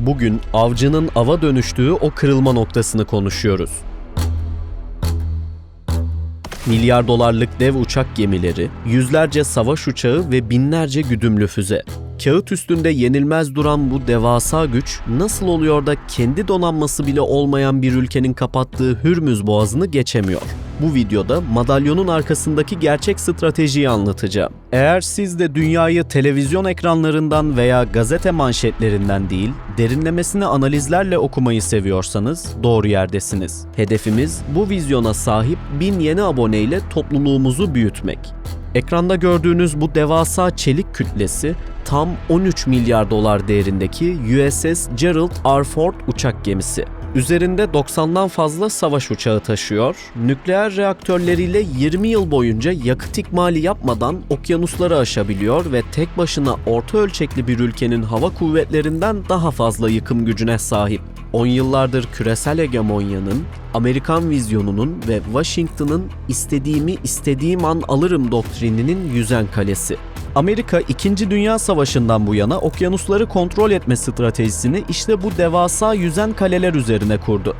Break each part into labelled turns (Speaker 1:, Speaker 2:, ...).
Speaker 1: Bugün avcının ava dönüştüğü o kırılma noktasını konuşuyoruz. Milyar dolarlık dev uçak gemileri, yüzlerce savaş uçağı ve binlerce güdümlü füze. Kağıt üstünde yenilmez duran bu devasa güç nasıl oluyor da kendi donanması bile olmayan bir ülkenin kapattığı Hürmüz Boğazı'nı geçemiyor? Bu videoda madalyonun arkasındaki gerçek stratejiyi anlatacağım. Eğer siz de dünyayı televizyon ekranlarından veya gazete manşetlerinden değil, derinlemesine analizlerle okumayı seviyorsanız doğru yerdesiniz. Hedefimiz bu vizyona sahip 1000 yeni aboneyle topluluğumuzu büyütmek. Ekranda gördüğünüz bu devasa çelik kütlesi tam 13 milyar dolar değerindeki USS Gerald R. Ford uçak gemisi. Üzerinde 90'dan fazla savaş uçağı taşıyor, nükleer reaktörleriyle 20 yıl boyunca yakıt ikmali yapmadan okyanusları aşabiliyor ve tek başına orta ölçekli bir ülkenin hava kuvvetlerinden daha fazla yıkım gücüne sahip. 10 yıllardır küresel hegemonyanın, Amerikan vizyonunun ve Washington'ın istediğimi istediğim an alırım doktrininin yüzen kalesi. Amerika 2. Dünya Savaşı'ndan bu yana okyanusları kontrol etme stratejisini işte bu devasa yüzen kaleler üzerine kurdu.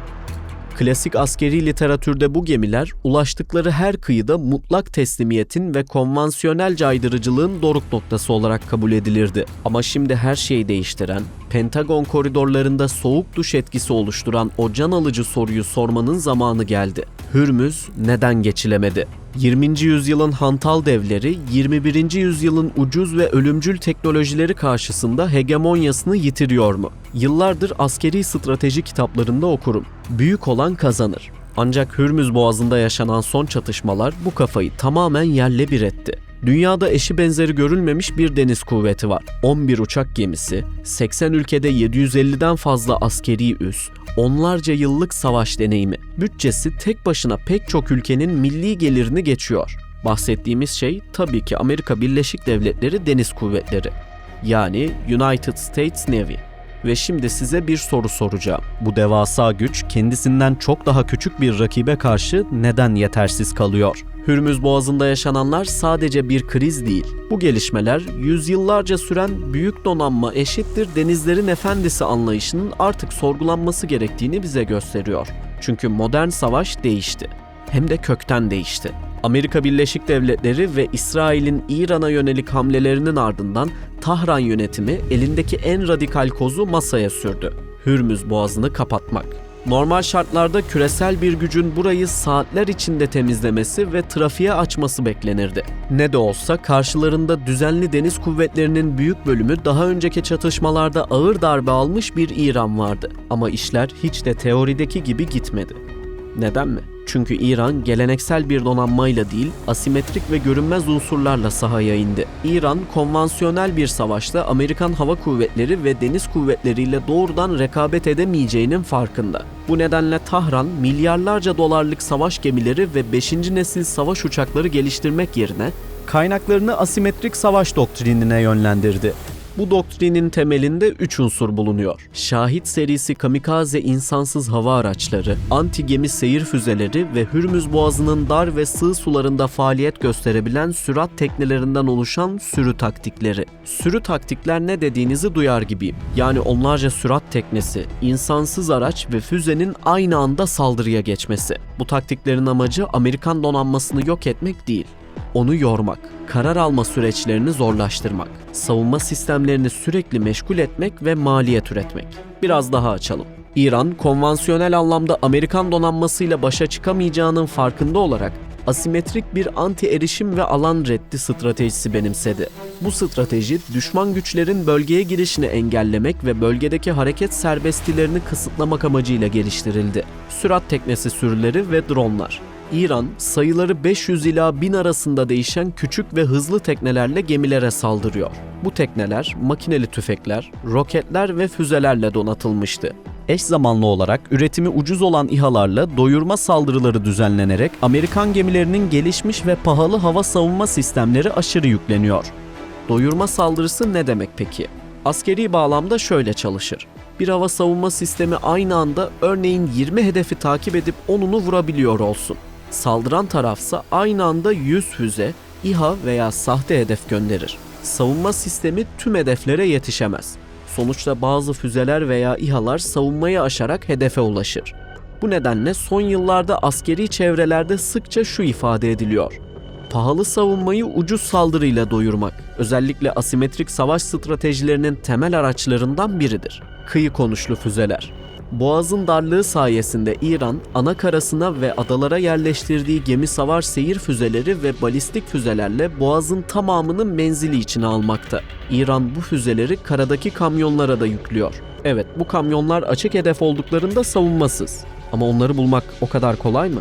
Speaker 1: Klasik askeri literatürde bu gemiler ulaştıkları her kıyıda mutlak teslimiyetin ve konvansiyonel caydırıcılığın doruk noktası olarak kabul edilirdi. Ama şimdi her şeyi değiştiren, Pentagon koridorlarında soğuk duş etkisi oluşturan o can alıcı soruyu sormanın zamanı geldi. Hürmüz neden geçilemedi? 20. yüzyılın hantal devleri, 21. yüzyılın ucuz ve ölümcül teknolojileri karşısında hegemonyasını yitiriyor mu? Yıllardır askeri strateji kitaplarında okurum. Büyük olan kazanır. Ancak Hürmüz Boğazı'nda yaşanan son çatışmalar bu kafayı tamamen yerle bir etti. Dünyada eşi benzeri görülmemiş bir deniz kuvveti var. 11 uçak gemisi, 80 ülkede 750'den fazla askeri üs, onlarca yıllık savaş deneyimi. Bütçesi tek başına pek çok ülkenin milli gelirini geçiyor. Bahsettiğimiz şey tabii ki Amerika Birleşik Devletleri Deniz Kuvvetleri. Yani United States Navy. Ve şimdi size bir soru soracağım. Bu devasa güç kendisinden çok daha küçük bir rakibe karşı neden yetersiz kalıyor? Hürmüz Boğazı'nda yaşananlar sadece bir kriz değil. Bu gelişmeler yüzyıllarca süren büyük donanma eşittir denizlerin efendisi anlayışının artık sorgulanması gerektiğini bize gösteriyor. Çünkü modern savaş değişti. Hem de kökten değişti. Amerika Birleşik Devletleri ve İsrail'in İran'a yönelik hamlelerinin ardından Tahran yönetimi elindeki en radikal kozu masaya sürdü. Hürmüz Boğazı'nı kapatmak. Normal şartlarda küresel bir gücün burayı saatler içinde temizlemesi ve trafiğe açması beklenirdi. Ne de olsa karşılarında düzenli deniz kuvvetlerinin büyük bölümü daha önceki çatışmalarda ağır darbe almış bir İran vardı. Ama işler hiç de teorideki gibi gitmedi. Neden mi? Çünkü İran geleneksel bir donanmayla değil, asimetrik ve görünmez unsurlarla sahaya indi. İran, konvansiyonel bir savaşta Amerikan Hava Kuvvetleri ve Deniz Kuvvetleriyle doğrudan rekabet edemeyeceğinin farkında. Bu nedenle Tahran, milyarlarca dolarlık savaş gemileri ve 5. nesil savaş uçakları geliştirmek yerine kaynaklarını asimetrik savaş doktrinine yönlendirdi. Bu doktrinin temelinde 3 unsur bulunuyor. Şahit serisi kamikaze insansız hava araçları, anti-gemi seyir füzeleri ve Hürmüz Boğazı'nın dar ve sığ sularında faaliyet gösterebilen sürat teknelerinden oluşan sürü taktikleri. Sürü taktikler ne dediğinizi duyar gibiyim. Yani onlarca sürat teknesi, insansız araç ve füzenin aynı anda saldırıya geçmesi. Bu taktiklerin amacı Amerikan donanmasını yok etmek değil. Onu yormak, karar alma süreçlerini zorlaştırmak, savunma sistemlerini sürekli meşgul etmek ve maliyet üretmek. Biraz daha açalım. İran, konvansiyonel anlamda Amerikan donanmasıyla başa çıkamayacağının farkında olarak asimetrik bir anti-erişim ve alan reddi stratejisi benimsedi. Bu strateji, düşman güçlerin bölgeye girişini engellemek ve bölgedeki hareket serbestlilerini kısıtlamak amacıyla geliştirildi. Sürat teknesi sürüleri ve dronlar. İran, sayıları 500 ila 1000 arasında değişen küçük ve hızlı teknelerle gemilere saldırıyor. Bu tekneler, makineli tüfekler, roketler ve füzelerle donatılmıştı. Eş zamanlı olarak üretimi ucuz olan İHA'larla doyurma saldırıları düzenlenerek Amerikan gemilerinin gelişmiş ve pahalı hava savunma sistemleri aşırı yükleniyor. Doyurma saldırısı ne demek peki? Askeri bağlamda şöyle çalışır. Bir hava savunma sistemi aynı anda örneğin 20 hedefi takip edip 10'unu vurabiliyor olsun. Saldıran tarafsa aynı anda 100 füze, İHA veya sahte hedef gönderir. Savunma sistemi tüm hedeflere yetişemez. Sonuçta bazı füzeler veya İHA'lar savunmayı aşarak hedefe ulaşır. Bu nedenle son yıllarda askeri çevrelerde sıkça şu ifade ediliyor: pahalı savunmayı ucuz saldırıyla doyurmak, özellikle asimetrik savaş stratejilerinin temel araçlarından biridir. Kıyı konuşlu füzeler. Boğazın darlığı sayesinde İran, ana karasına ve adalara yerleştirdiği gemi savar seyir füzeleri ve balistik füzelerle Boğaz'ın tamamını menzili içine almakta. İran bu füzeleri karadaki kamyonlara da yüklüyor. Evet, bu kamyonlar açık hedef olduklarında savunmasız. Ama onları bulmak o kadar kolay mı?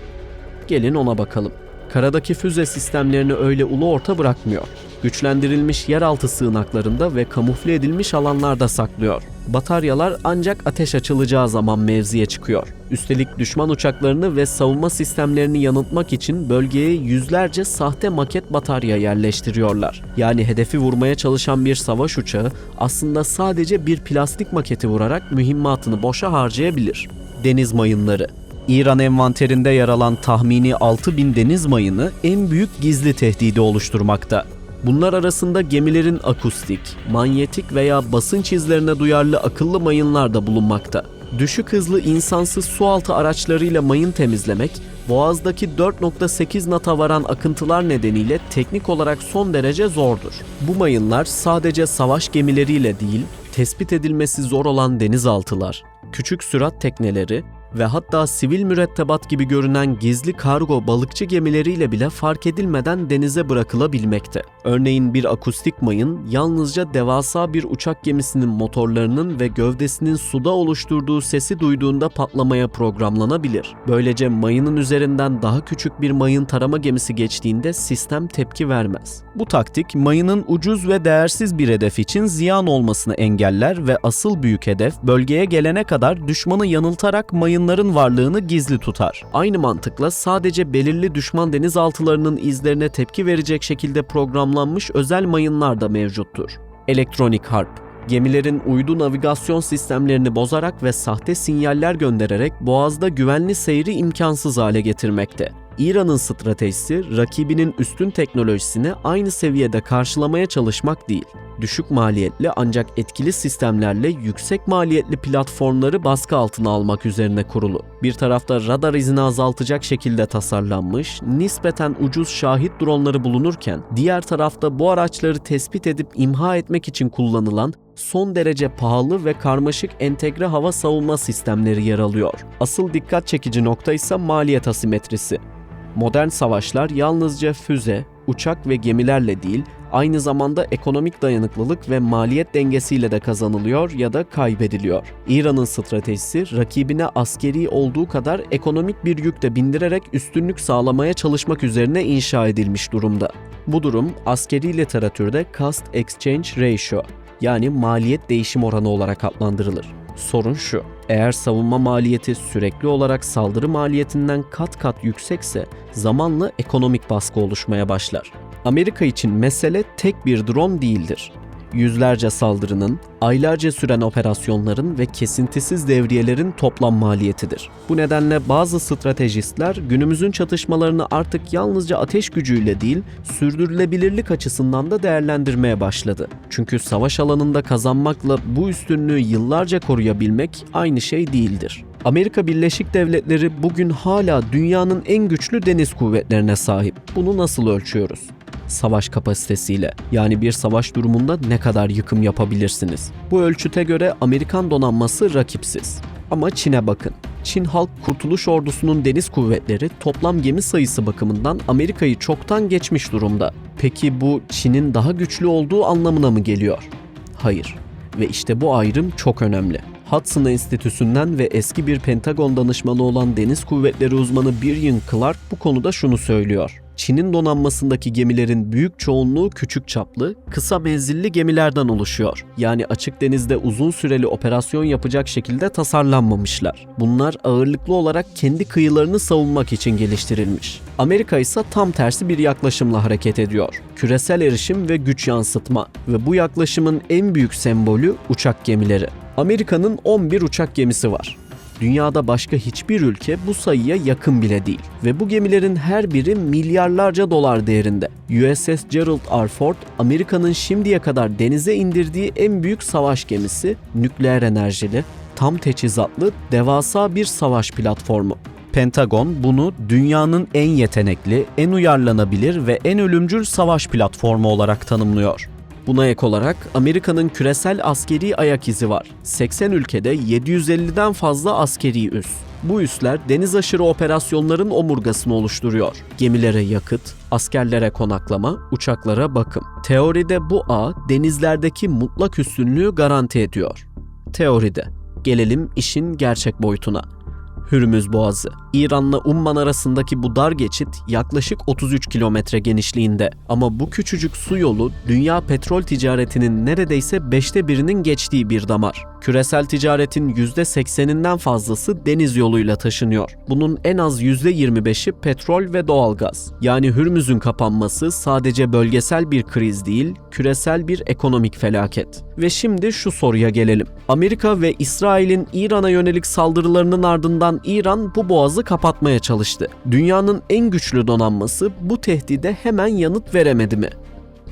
Speaker 1: Gelin ona bakalım. Karadaki füze sistemlerini öyle ulu orta bırakmıyor. Güçlendirilmiş yeraltı sığınaklarında ve kamufle edilmiş alanlarda saklıyor. Bataryalar ancak ateş açılacağı zaman mevziye çıkıyor. Üstelik düşman uçaklarını ve savunma sistemlerini yanıltmak için bölgeye yüzlerce sahte maket batarya yerleştiriyorlar. Yani hedefi vurmaya çalışan bir savaş uçağı aslında sadece bir plastik maketi vurarak mühimmatını boşa harcayabilir. Deniz mayınları. İran envanterinde yer alan tahmini 6000 deniz mayını en büyük gizli tehdidi oluşturmakta. Bunlar arasında gemilerin akustik, manyetik veya basınç izlerine duyarlı akıllı mayınlar da bulunmakta. Düşük hızlı insansız sualtı araçlarıyla mayın temizlemek, Boğaz'daki 4.8 nata varan akıntılar nedeniyle teknik olarak son derece zordur. Bu mayınlar sadece savaş gemileriyle değil, tespit edilmesi zor olan denizaltılar, küçük sürat tekneleri ve hatta sivil mürettebat gibi görünen gizli kargo balıkçı gemileriyle bile fark edilmeden denize bırakılabilmekte. Örneğin bir akustik mayın yalnızca devasa bir uçak gemisinin motorlarının ve gövdesinin suda oluşturduğu sesi duyduğunda patlamaya programlanabilir. Böylece mayının üzerinden daha küçük bir mayın tarama gemisi geçtiğinde sistem tepki vermez. Bu taktik mayının ucuz ve değersiz bir hedef için ziyan olmasını engeller ve asıl büyük hedef bölgeye gelene kadar düşmanı yanıltarak mayınların varlığını gizli tutar. Aynı mantıkla sadece belirli düşman denizaltılarının izlerine tepki verecek şekilde programlanmış özel mayınlar da mevcuttur. Elektronik harp. Gemilerin uydu navigasyon sistemlerini bozarak ve sahte sinyaller göndererek Boğaz'da güvenli seyri imkansız hale getirmekte. İran'ın stratejisi rakibinin üstün teknolojisini aynı seviyede karşılamaya çalışmak değil, düşük maliyetli ancak etkili sistemlerle yüksek maliyetli platformları baskı altına almak üzerine kurulu. Bir tarafta radar izini azaltacak şekilde tasarlanmış, nispeten ucuz şahit dronları bulunurken, diğer tarafta bu araçları tespit edip imha etmek için kullanılan son derece pahalı ve karmaşık entegre hava savunma sistemleri yer alıyor. Asıl dikkat çekici nokta ise maliyet asimetrisi. Modern savaşlar yalnızca füze, uçak ve gemilerle değil, aynı zamanda ekonomik dayanıklılık ve maliyet dengesiyle de kazanılıyor ya da kaybediliyor. İran'ın stratejisi rakibine askeri olduğu kadar ekonomik bir yük de bindirerek üstünlük sağlamaya çalışmak üzerine inşa edilmiş durumda. Bu durum askeri literatürde Cost Exchange Ratio yani maliyet değişim oranı olarak adlandırılır. Sorun şu, eğer savunma maliyeti sürekli olarak saldırı maliyetinden kat kat yüksekse zamanla ekonomik baskı oluşmaya başlar. Amerika için mesele tek bir drone değildir. Yüzlerce saldırının, aylarca süren operasyonların ve kesintisiz devriyelerin toplam maliyetidir. Bu nedenle bazı stratejistler günümüzün çatışmalarını artık yalnızca ateş gücüyle değil, sürdürülebilirlik açısından da değerlendirmeye başladı. Çünkü savaş alanında kazanmakla bu üstünlüğü yıllarca koruyabilmek aynı şey değildir. Amerika Birleşik Devletleri bugün hala dünyanın en güçlü deniz kuvvetlerine sahip. Bunu nasıl ölçüyoruz? Savaş kapasitesiyle, yani bir savaş durumunda ne kadar yıkım yapabilirsiniz? Bu ölçüte göre Amerikan donanması rakipsiz. Ama Çin'e bakın. Çin Halk Kurtuluş Ordusu'nun deniz kuvvetleri toplam gemi sayısı bakımından Amerika'yı çoktan geçmiş durumda. Peki bu Çin'in daha güçlü olduğu anlamına mı geliyor? Hayır. Ve işte bu ayrım çok önemli. Hudson Enstitüsü'nden ve eski bir Pentagon danışmanı olan Deniz Kuvvetleri uzmanı Brian Clark bu konuda şunu söylüyor. Çin'in donanmasındaki gemilerin büyük çoğunluğu küçük çaplı, kısa menzilli gemilerden oluşuyor. Yani açık denizde uzun süreli operasyon yapacak şekilde tasarlanmamışlar. Bunlar ağırlıklı olarak kendi kıyılarını savunmak için geliştirilmiş. Amerika ise tam tersi bir yaklaşımla hareket ediyor. Küresel erişim ve güç yansıtma ve bu yaklaşımın en büyük sembolü uçak gemileri. Amerika'nın 11 uçak gemisi var. Dünyada başka hiçbir ülke bu sayıya yakın bile değil. Ve bu gemilerin her biri milyarlarca dolar değerinde. USS Gerald R. Ford, Amerika'nın şimdiye kadar denize indirdiği en büyük savaş gemisi, nükleer enerjili, tam teçhizatlı, devasa bir savaş platformu. Pentagon bunu dünyanın en yetenekli, en uyarlanabilir ve en ölümcül savaş platformu olarak tanımlıyor. Buna ek olarak Amerika'nın küresel askeri ayak izi var. 80 ülkede 750'den fazla askeri üs. Bu üsler deniz aşırı operasyonların omurgasını oluşturuyor. Gemilere yakıt, askerlere konaklama, uçaklara bakım. Teoride bu ağ denizlerdeki mutlak üstünlüğü garanti ediyor. Teoride. Gelelim işin gerçek boyutuna. Hürmüz Boğazı. İran'la Umman arasındaki bu dar geçit yaklaşık 33 kilometre genişliğinde. Ama bu küçücük su yolu dünya petrol ticaretinin neredeyse 1/5'inin geçtiği bir damar. Küresel ticaretin %80'inden fazlası deniz yoluyla taşınıyor. Bunun en az %25'i petrol ve doğalgaz. Yani Hürmüz'ün kapanması sadece bölgesel bir kriz değil, küresel bir ekonomik felaket. Ve şimdi şu soruya gelelim. Amerika ve İsrail'in İran'a yönelik saldırılarının ardından İran bu boğazı kapatmaya çalıştı. Dünyanın en güçlü donanması bu tehdide hemen yanıt veremedi mi?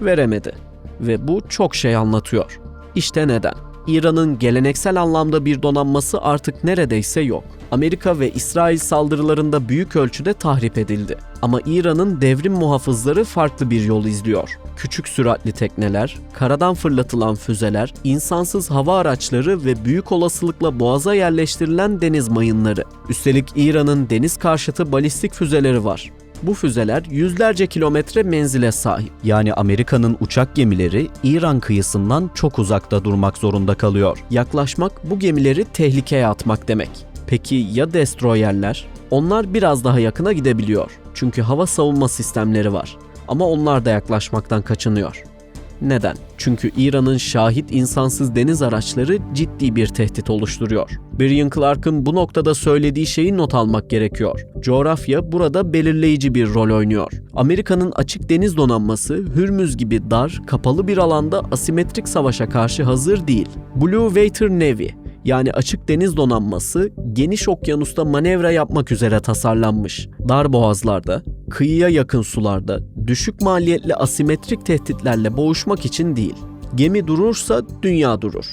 Speaker 1: Veremedi. Ve bu çok şey anlatıyor. İşte neden? İran'ın geleneksel anlamda bir donanması artık neredeyse yok. Amerika ve İsrail saldırılarında büyük ölçüde tahrip edildi. Ama İran'ın devrim muhafızları farklı bir yol izliyor. Küçük süratli tekneler, karadan fırlatılan füzeler, insansız hava araçları ve büyük olasılıkla boğaza yerleştirilen deniz mayınları. Üstelik İran'ın deniz karşıtı balistik füzeleri var. Bu füzeler yüzlerce kilometre menzile sahip. Yani Amerika'nın uçak gemileri İran kıyısından çok uzakta durmak zorunda kalıyor. Yaklaşmak bu gemileri tehlikeye atmak demek. Peki ya destroyerler? Onlar biraz daha yakına gidebiliyor. Çünkü hava savunma sistemleri var. Ama onlar da yaklaşmaktan kaçınıyor. Neden? Çünkü İran'ın şahit insansız deniz araçları ciddi bir tehdit oluşturuyor. Brian Clark'ın bu noktada söylediği şeyi not almak gerekiyor. Coğrafya burada belirleyici bir rol oynuyor. Amerika'nın açık deniz donanması Hürmüz gibi dar, kapalı bir alanda asimetrik savaşa karşı hazır değil. Blue Water Navy yani açık deniz donanması geniş okyanusta manevra yapmak üzere tasarlanmış. Dar boğazlarda, kıyıya yakın sularda, düşük maliyetli asimetrik tehditlerle boğuşmak için değil. Gemi durursa dünya durur.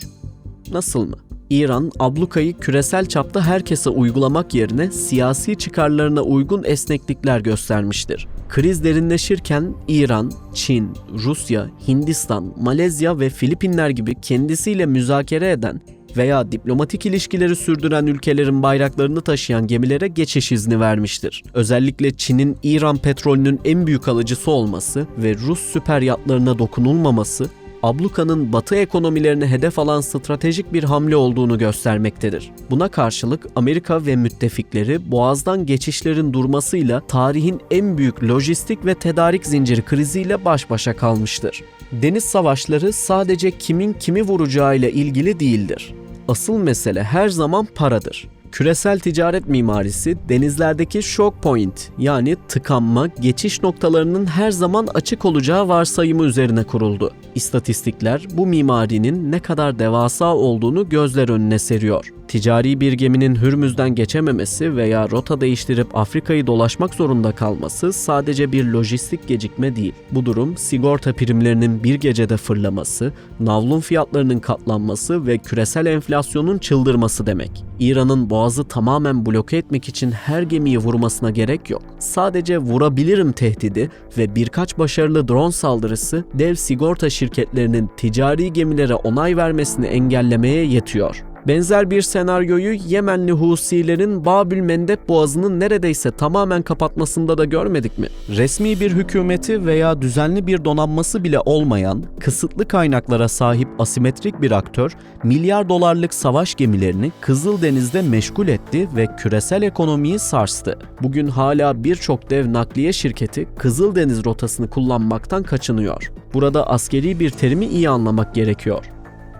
Speaker 1: Nasıl mı? İran, ablukayı küresel çapta herkese uygulamak yerine siyasi çıkarlarına uygun esneklikler göstermiştir. Kriz derinleşirken İran, Çin, Rusya, Hindistan, Malezya ve Filipinler gibi kendisiyle müzakere eden veya diplomatik ilişkileri sürdüren ülkelerin bayraklarını taşıyan gemilere geçiş izni vermiştir. Özellikle Çin'in İran petrolünün en büyük alıcısı olması ve Rus süper yatlarına dokunulmaması, ablukanın Batı ekonomilerini hedef alan stratejik bir hamle olduğunu göstermektedir. Buna karşılık Amerika ve müttefikleri Boğaz'dan geçişlerin durmasıyla tarihin en büyük lojistik ve tedarik zinciri kriziyle baş başa kalmıştır. Deniz savaşları sadece kimin kimi vuracağıyla ilgili değildir. Asıl mesele her zaman paradır. Küresel ticaret mimarisi denizlerdeki shock point yani tıkanma, geçiş noktalarının her zaman açık olacağı varsayımı üzerine kuruldu. İstatistikler bu mimarinin ne kadar devasa olduğunu gözler önüne seriyor. Ticari bir geminin Hürmüz'den geçememesi veya rota değiştirip Afrika'yı dolaşmak zorunda kalması sadece bir lojistik gecikme değil. Bu durum sigorta primlerinin bir gecede fırlaması, navlun fiyatlarının katlanması ve küresel enflasyonun çıldırması demek. İran'ın boğazı tamamen bloke etmek için her gemiyi vurmasına gerek yok. Sadece vurabilirim tehdidi ve birkaç başarılı drone saldırısı dev sigorta şirketlerinin ticari gemilere onay vermesini engellemeye yetiyor. Benzer bir senaryoyu Yemenli Husilerin Babül Mendeb Boğazı'nın neredeyse tamamen kapatmasında da görmedik mi? Resmi bir hükümeti veya düzenli bir donanması bile olmayan, kısıtlı kaynaklara sahip asimetrik bir aktör, milyar dolarlık savaş gemilerini Kızıldeniz'de meşgul etti ve küresel ekonomiyi sarstı. Bugün hala birçok dev nakliye şirketi Kızıldeniz rotasını kullanmaktan kaçınıyor. Burada askeri bir terimi iyi anlamak gerekiyor.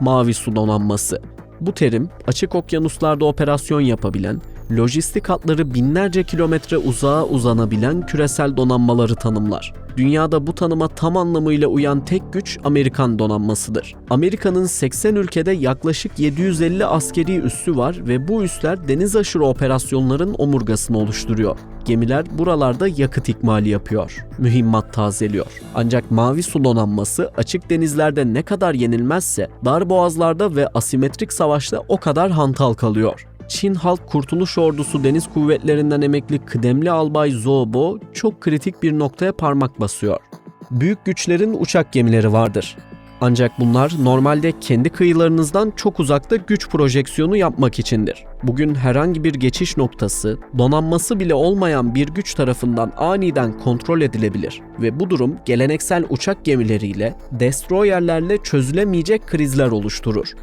Speaker 1: Mavi Su Donanması. Bu terim, açık okyanuslarda operasyon yapabilen, lojistik hatları binlerce kilometre uzağa uzanabilen küresel donanmaları tanımlar. dünyada bu tanıma tam anlamıyla uyan tek güç Amerikan donanmasıdır. Amerika'nın 80 ülkede yaklaşık 750 askeri üssü var ve bu üsler deniz aşırı operasyonların omurgasını oluşturuyor. Gemiler buralarda yakıt ikmali yapıyor, mühimmat tazeliyor. Ancak Mavi Su donanması açık denizlerde ne kadar yenilmezse dar boğazlarda ve asimetrik savaşta o kadar hantal kalıyor. Çin Halk Kurtuluş Ordusu Deniz Kuvvetlerinden emekli kıdemli albay Zhou Bo çok kritik bir noktaya parmak basıyor. Büyük güçlerin uçak gemileri vardır. Ancak bunlar normalde kendi kıyılarınızdan çok uzakta güç projeksiyonu yapmak içindir. Bugün herhangi bir geçiş noktası, donanması bile olmayan bir güç tarafından aniden kontrol edilebilir ve bu durum geleneksel uçak gemileriyle, destroyerlerle çözülemeyecek krizler oluşturur.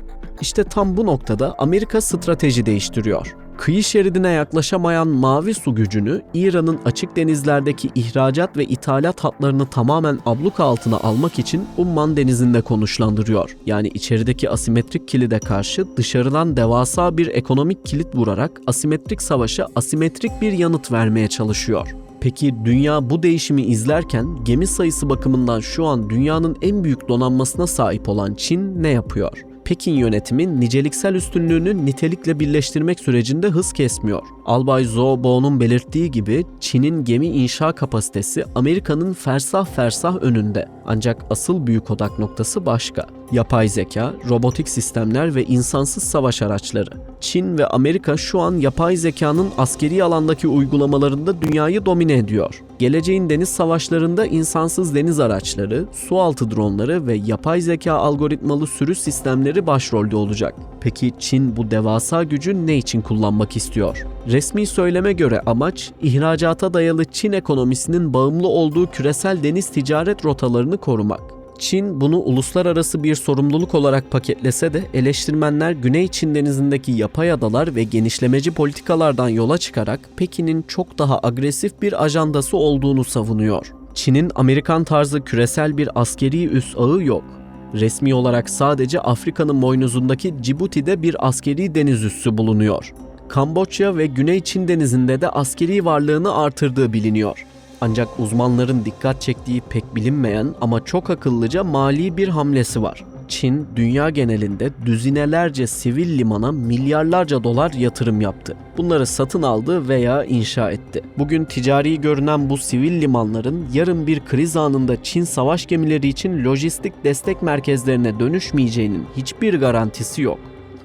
Speaker 1: İşte tam bu noktada Amerika strateji değiştiriyor. Kıyı şeridine yaklaşamayan Mavi Su gücünü İran'ın açık denizlerdeki ihracat ve ithalat hatlarını tamamen abluka altına almak için Umman Denizi'nde konuşlandırıyor. Yani içerideki asimetrik kilide karşı dışarıdan devasa bir ekonomik kilit vurarak asimetrik savaşa asimetrik bir yanıt vermeye çalışıyor. Peki dünya bu değişimi izlerken gemi sayısı bakımından şu an dünyanın en büyük donanmasına sahip olan Çin ne yapıyor? Pekin yönetimi niceliksel üstünlüğünü nitelikle birleştirmek sürecinde hız kesmiyor. Albay Zhou Bo'nun belirttiği gibi Çin'in gemi inşa kapasitesi Amerika'nın fersah fersah önünde. Ancak asıl büyük odak noktası başka. Yapay zeka, robotik sistemler ve insansız savaş araçları. Çin ve Amerika şu an yapay zekanın askeri alandaki uygulamalarında dünyayı domine ediyor. Geleceğin deniz savaşlarında insansız deniz araçları, sualtı dronları ve yapay zeka algoritmalı sürü sistemleri başrolde olacak. Peki Çin bu devasa gücü ne için kullanmak istiyor? Resmi söyleme göre amaç, ihracata dayalı Çin ekonomisinin bağımlı olduğu küresel deniz ticaret rotalarını korumak. Çin bunu uluslararası bir sorumluluk olarak paketlese de eleştirmenler Güney Çin Denizi'ndeki yapay adalar ve genişlemeci politikalardan yola çıkarak Pekin'in çok daha agresif bir ajandası olduğunu savunuyor. Çin'in Amerikan tarzı küresel bir askeri üs ağı yok. Resmi olarak sadece Afrika'nın boynuzundaki Cibuti'de bir askeri deniz üssü bulunuyor. Kamboçya ve Güney Çin Denizi'nde de askeri varlığını artırdığı biliniyor. Ancak uzmanların dikkat çektiği pek bilinmeyen ama çok akıllıca mali bir hamlesi var. Çin, dünya genelinde düzinelerce sivil limana milyarlarca dolar yatırım yaptı. Bunları satın aldı veya inşa etti. Bugün ticari görünen bu sivil limanların yarın bir kriz anında Çin savaş gemileri için lojistik destek merkezlerine dönüşmeyeceğinin hiçbir garantisi yok.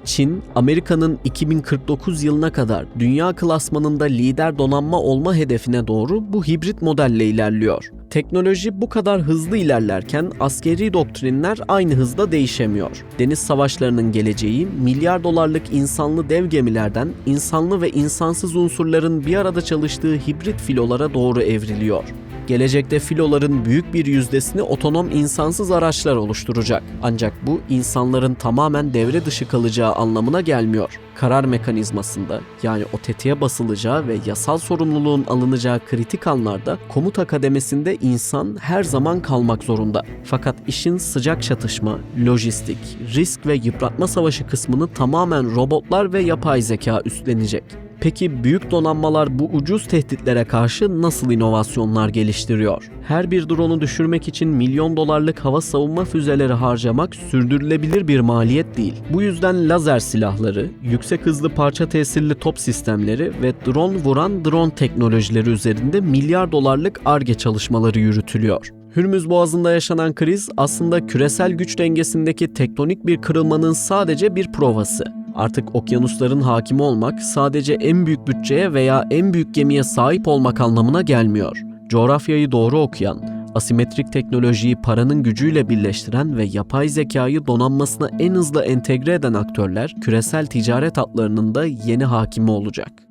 Speaker 1: Çin, Amerika'nın 2049 yılına kadar dünya klasmanında lider donanma olma hedefine doğru bu hibrit modelle ilerliyor. Teknoloji bu kadar hızlı ilerlerken askeri doktrinler aynı hızda değişemiyor. Deniz savaşlarının geleceği milyar dolarlık insanlı dev gemilerden insanlı ve insansız unsurların bir arada çalıştığı hibrit filolara doğru evriliyor. Gelecekte filoların büyük bir yüzdesini otonom insansız araçlar oluşturacak. Ancak bu insanların tamamen devre dışı kalacağı anlamına gelmiyor. Karar mekanizmasında, yani o tetiğe basılacağı ve yasal sorumluluğun alınacağı kritik anlarda komuta kademesinde insan her zaman kalmak zorunda. Fakat işin sıcak çatışma, lojistik, risk ve yıpratma savaşı kısmını tamamen robotlar ve yapay zeka üstlenecek. Peki büyük donanmalar bu ucuz tehditlere karşı nasıl inovasyonlar geliştiriyor? Her bir drone'u düşürmek için milyon dolarlık hava savunma füzeleri harcamak sürdürülebilir bir maliyet değil. Bu yüzden lazer silahları, yüksek hızlı parça tesirli top sistemleri ve drone vuran drone teknolojileri üzerinde milyar dolarlık Ar-Ge çalışmaları yürütülüyor. Hürmüz Boğazı'nda yaşanan kriz aslında küresel güç dengesindeki tektonik bir kırılmanın sadece bir provası. Artık okyanusların hakimi olmak sadece en büyük bütçeye veya en büyük gemiye sahip olmak anlamına gelmiyor. Coğrafyayı doğru okuyan, asimetrik teknolojiyi paranın gücüyle birleştiren ve yapay zekayı donanmasına en hızlı entegre eden aktörler küresel ticaret hatlarının da yeni hakimi olacak.